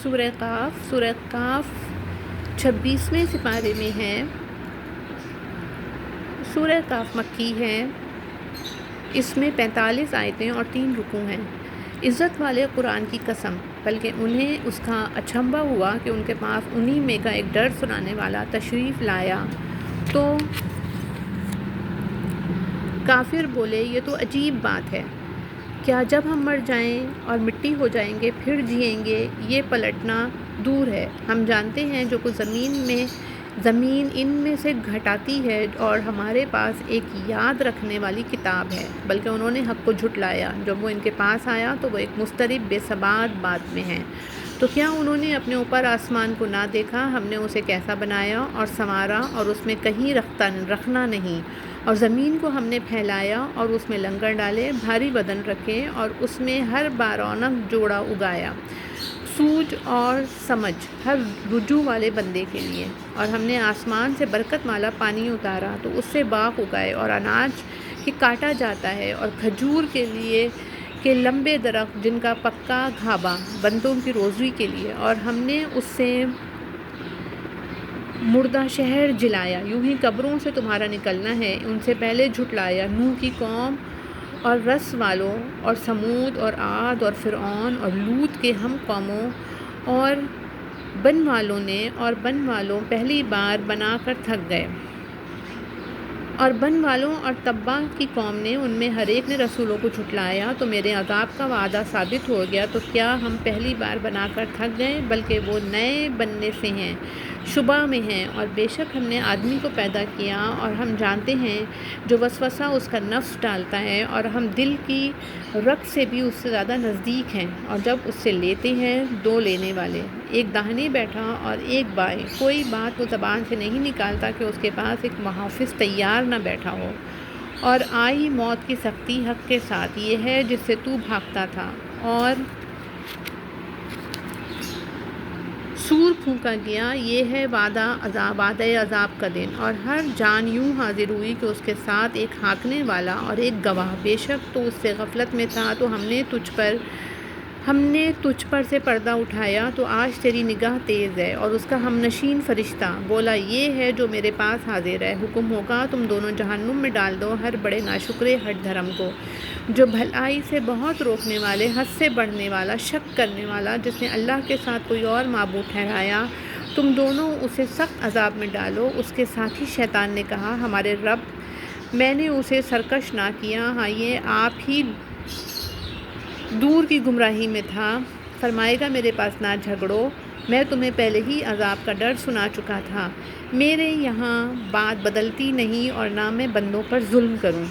سورہ قاف 26ویں سپارے میں ہے۔ سورہ قاف مکی ہے، اس میں 45 آیتیں اور 3 رکوع ہیں۔ عزت والے قرآن کی قسم، بلکہ انہیں اس کا اچنبھا ہوا کہ ان کے پاس انہی میں کا ایک ڈر سنانے والا تشریف لایا تو کافر بولے یہ تو عجیب بات ہے، کیا جب ہم مر جائیں اور مٹی ہو جائیں گے پھر جئیں گے؟ یہ پلٹنا دور ہے، ہم جانتے ہیں جو کچھ زمین ان میں سے گھٹاتی ہے اور ہمارے پاس ایک یاد رکھنے والی کتاب ہے۔ بلکہ انہوں نے حق کو جھٹلایا، جب وہ ان کے پاس آیا تو وہ ایک مضطرب بے ثبات بات میں ہیں۔ تو کیا انہوں نے اپنے اوپر آسمان کو نہ دیکھا؟ ہم نے اسے کیسا بنایا اور سنوارا اور اس میں کہیں رکھنا نہیں، اور زمین کو ہم نے پھیلایا اور اس میں لنگر ڈالے، بھاری بدن رکھے اور اس میں ہر بارونق جوڑا اگایا، سوجھ اور سمجھ ہر رجوع والے بندے کے لیے۔ اور ہم نے آسمان سے برکت والا پانی اتارا تو اس سے باغ اگائے اور اناج کہ کاٹا جاتا ہے، اور کھجور کے لمبے درخت جن کا پکا گھابا بندوں کی روزی کے لیے۔ اور ہم نے اس سے مردہ شہر جلایا، یوں ہی قبروں سے تمہارا نکلنا ہے، ان سے پہلے جھٹلایا نوح کی قوم اور رس والوں اور سمود اور عاد اور فرعون اور لوط کے ہم قوموں اور بن والوں پہلی بار بنا کر تھک گئے، اور بن والوں اور تبع کی قوم نے، ان میں ہر ایک نے رسولوں کو جھٹلایا تو میرے عذاب کا وعدہ ثابت ہو گیا۔ تو کیا ہم پہلی بار بنا کر تھک گئے؟ بلکہ وہ نئے بننے سے ہیں، شبہ میں ہیں۔ اور بے شک ہم نے آدمی کو پیدا کیا اور ہم جانتے ہیں جو وسوسہ اس کا نفس ڈالتا ہے، اور ہم دل کی رگ سے بھی اس سے زیادہ نزدیک ہیں۔ اور جب اس سے لیتے ہیں 2 لینے والے، ایک داہنے بیٹھا اور ایک بائیں، کوئی بات وہ زبان سے نہیں نکالتا کہ اس کے پاس ایک محافظ تیار نہ بیٹھا ہو۔ اور آئی موت کی سختی حق کے ساتھ، یہ ہے جس سے تو بھاگتا تھا، اور سور پھونکا گیا، یہ ہے وعدہ عذاب کا دن۔ اور ہر جان یوں حاضر ہوئی کہ اس کے ساتھ ایک ہانکنے والا اور ایک گواہ۔ بے شک تو اس سے غفلت میں تھا، تو ہم نے تجھ پر سے پردہ اٹھایا، تو آج تیری نگاہ تیز ہے۔ اور اس کا ہم نشین فرشتہ بولا یہ ہے جو میرے پاس حاضر ہے، حکم ہوگا تم دونوں جہنم میں ڈال دو ہر بڑے ناشکرے ہٹ دھرم کو، جو بھلائی سے بہت روکنے والے، حد سے بڑھنے والا، شک کرنے والا، جس نے اللہ کے ساتھ کوئی اور معبود ٹھہرایا، تم دونوں اسے سخت عذاب میں ڈالو۔ اس کے ساتھی شیطان نے کہا ہمارے رب، میں نے اسے سرکش نہ کیا، ہاں یہ آپ ہی دور کی گمراہی میں تھا۔ فرمائے گا میرے پاس نہ جھگڑو، میں تمہیں پہلے ہی عذاب کا ڈر سنا چکا تھا، میرے یہاں بات بدلتی نہیں اور نہ میں بندوں پر ظلم کروں۔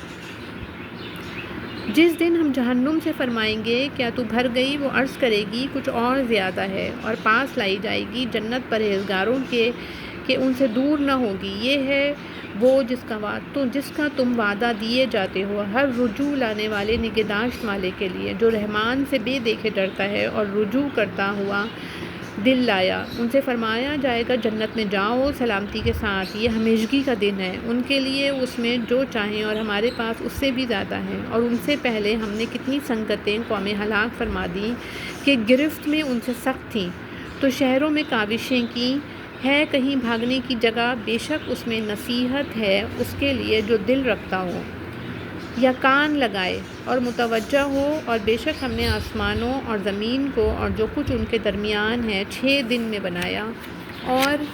جس دن ہم جہنم سے فرمائیں گے کیا تو بھر گئی؟ وہ عرض کرے گی کچھ اور زیادہ ہے، اور پاس لائی جائے گی جنت پرہیزگاروں کے کہ ان سے دور نہ ہوگی۔ یہ ہے وہ جس کا تم وعدہ دیے جاتے ہو، ہر رجوع لانے والے نگہداشت والے کے لیے، جو رحمان سے بے دیکھے ڈرتا ہے اور رجوع کرتا ہوا دل لایا۔ ان سے فرمایا جائے گا جنت میں جاؤ سلامتی کے ساتھ، یہ ہمیشگی کا دن ہے ان کے لیے، اس میں جو چاہیں، اور ہمارے پاس اس سے بھی زیادہ ہے۔ اور ان سے پہلے ہم نے کتنی سنگتیں قومیں ہلاک فرما دیں کہ گرفت میں ان سے سخت تھیں، تو شہروں میں کاوشیں کی، ہے کہیں بھاگنے کی جگہ؟ بے شک اس میں نصیحت ہے اس کے لیے جو دل رکھتا ہو یا کان لگائے اور متوجہ ہو۔ اور بے شک ہم نے آسمانوں اور زمین کو اور جو کچھ ان کے درمیان ہے 6 دن میں بنایا، اور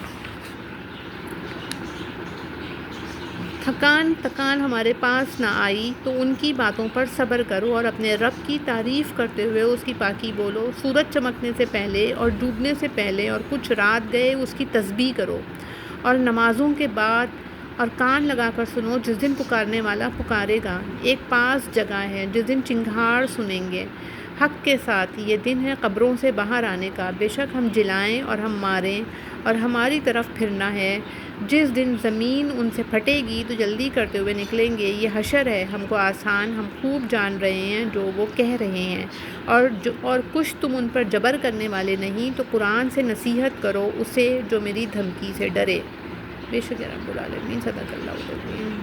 تکان ہمارے پاس نہ آئی، تو ان کی باتوں پر صبر کرو اور اپنے رب کی تعریف کرتے ہوئے اس کی پاکی بولو۔ سورج چمکنے سے پہلے اور ڈوبنے سے پہلے اور کچھ رات گئے اس کی تسبیح کرو، اور نمازوں کے بعد، اور کان لگا کر سنو جس دن پکارنے والا پکارے گا۔ ایک پاس جگہ ہے جس دن چنگھاڑ سنیں گے حق کے ساتھ، یہ دن ہے قبروں سے باہر آنے کا۔ بے شک ہم جلائیں اور ہم ماریں اور ہماری طرف پھرنا ہے۔ جس دن زمین ان سے پھٹے گی تو جلدی کرتے ہوئے نکلیں گے، یہ حشر ہے ہم کو آسان، ہم خوب جان رہے ہیں جو وہ کہہ رہے ہیں، اور کچھ تم ان پر جبر کرنے والے نہیں، تو قرآن سے نصیحت کرو اسے جو میری دھمکی سے ڈرے۔ بے شک رب العالمین، صدق اللہ العظیم۔